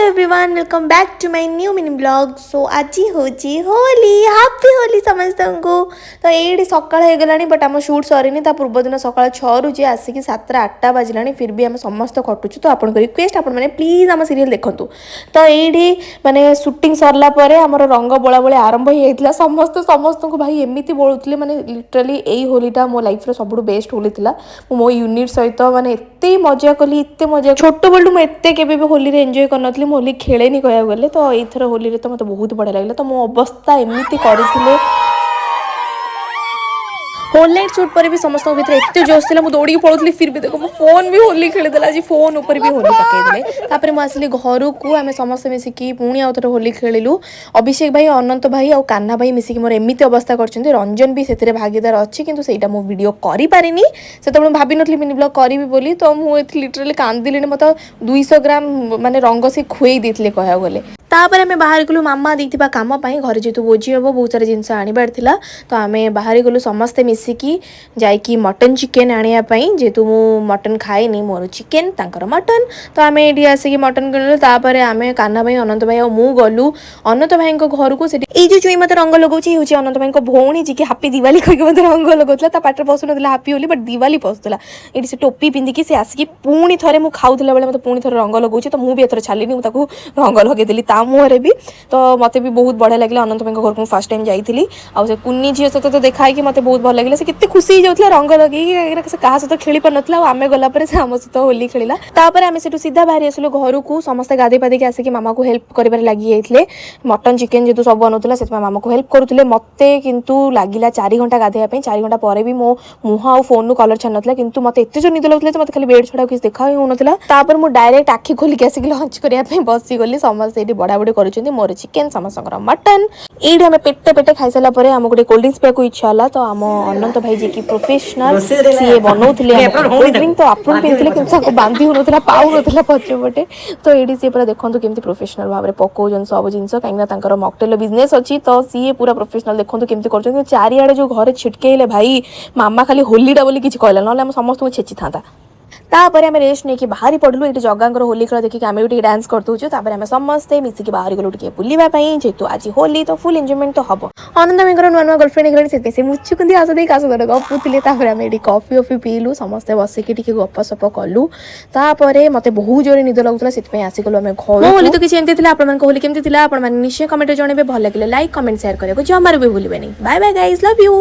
Everyone welcome back to my new mini blog. So आज Holi happy Holi समस्त को। तो ये सकाळ हो गलानी बट आम शूट सरीनी पूर्व दिन सकाळ 6 रु जे आसिक 7 8 बजलानी फिर भी आम समस्त खटुचु। तो आपन रिक्वेस्ट आपण मैंने प्लीज आम सीरियल देखंतु। तो ये माने शूटिंग सरला परे आमर रंग बोला बोले आरंभ हो जाता। समस्त समस्त को भाई एमती बोलुले माने लिटराली यही होलीटा मो लाइफ रो सबुठु बेस्ट होली थिला। मो यूनिट सहित माने एते मजा कली एते मजा छोट बेलू मुझे केबे भी होली रे एंजॉय करनथली। मो होली खेलेनी कहया गले। तो एथर होली रे तो मते बहुत बढ़िया लागला। तो मो अवस्था एमती करथिले होल नाइट शूट पर भी समस्त भीतर एत जोश था। मुझे दौड़ी पड़ोली फिर भी देखो मो फोन भी होली खेलीदेला। आज फोन ऊपर भी होली पकईदे। तापर मुझे घर को आम समस्त मिसिकी पुणी आउ थे होली खेलु। अभिषेक भाई अनंत भाई और कान्हा भाई मिसिकी मोर एमती अवस्था कर। रंजन भी से भागीदार अच्छी किंतु सेटा मो वीडियो करि पारिनी। से भाभी नथली मिनी ब्लॉग करी बोली। तो मुझे लिटराली कांदिली। मतलब 200 ग्राम माने रंग से खुई देते कहया गले। तापर आम बाहर गलु मामा देथिबा काम पई। घर जेतु भोजी हम बहुत सारा जिनस आनिबार थिला। तो आम बाहर गलु समस्ते मिसिकी जाइकी मटन चिकेन आनिया पई। जेतु मु मटन खाएनी मोर चिकेन तांकर मटन। तो आम एठी आसिकी मटन किनलु। तापर आम कान्हा भाई अनंत भाई और मु गलु अनंत भाई घर को। ये जो चुई मत रंग लगाउची होची अनंत भाई भौणी जी की हैप्पी दिवाली कहिके मत रंग लगाउतला। ता पाटर पसु नथला हैप्पी होली बट दिवाली पसुतला। एठी से टोपी पिंदिकी से आसिकी पुणी थरे मु खाउतला बेले मते पुणी थरे रंग लगाउची। तो मु भी एथर छालिनी मु ताकू रंग लगे देली ता मुहरे भी। तो मते भी बहुत बढ़िया लगे। अनंत भाई घर को फर्स्ट टाइम जाइली। आ से कुन्नी झील सहित तो देखाई कि मते बहुत भल लगे। से केते खुशी हो जाउतला रंग लगे से कहा सहित खेली पार नथला। आमे गला परे से आम सहित होली खेलिला। तापर आमे सेटु सीधा बाहरी आसलु घर को। समस्त गाधे पाधे के आसिकी मामा को हेल्प करिबार लागि जाइतले। मटन चिकेन जेतु सब बनउतला से मामा को हेल्प करुतले। मते किंतु लागिला 4 घंटा गाधेया पे। 4 घंटा परे भी मो मुह आ फोन नु कलर छन नथला। किंतु मते एते जो निद लगतले मते खाली बेड छडा किछ देखा हो नथला। तापर मु डायरेक्ट आखी खोली के आसिकी लंच करिया पे बसी गली। समस्त एठी बडा बडी करूचंदी। मोर चिकेन समस्त मटन ये आम पेटे पेटे खाई सारा पर आम गोटे कोल्ड ड्रिंक्स पिया इच्छा है। तो आम अनंत भाई जी की प्रोफेशनल सी बनाऊे कोल्ड ड्रिंक। तो आप पीते बांधी हो ना पाऊ ना पछपटे। तो ये सी पूरा देखो केमती प्रोफेशनल भाव में पकाउन सब जिनस कहीं मॉकटेल बिजनेस अच्छी। तो सी पूरा प्रोफेशनल देखो केमती कर। चारिआडे जो घरे छिटकेले भाई मामा खाली होलीटा बोली किसी कहला ना समस्त छेची था। तापर आम रेस्ट नहीं कि बाहरी पड़लु। ये जगांर होली खेल देखिए आम भी डांस करदे। तापर आम समस्ते मिसिकी बाहरी गलु टे बुलापाई। जेहेतु आज होली तो फुल एंजॉयमेंट तो हम। अनंत भाई नुआ नुआ गर्लफ्रेंड गले से मुचुकुंदी आस दे कास गपुले। आम ये कॉफी वफी पीलु समस्ते बसिकी टे गपसप कलु। तापर मत बहुत जोर निद लगुला से आसीगलु आम घर। होली तो किसी एमती होली केमती निश्चय कमेंट जनइबे। भल लगे लाइक कमेंट शेयर करने जमार भी भूलें। Bye bye guys love you.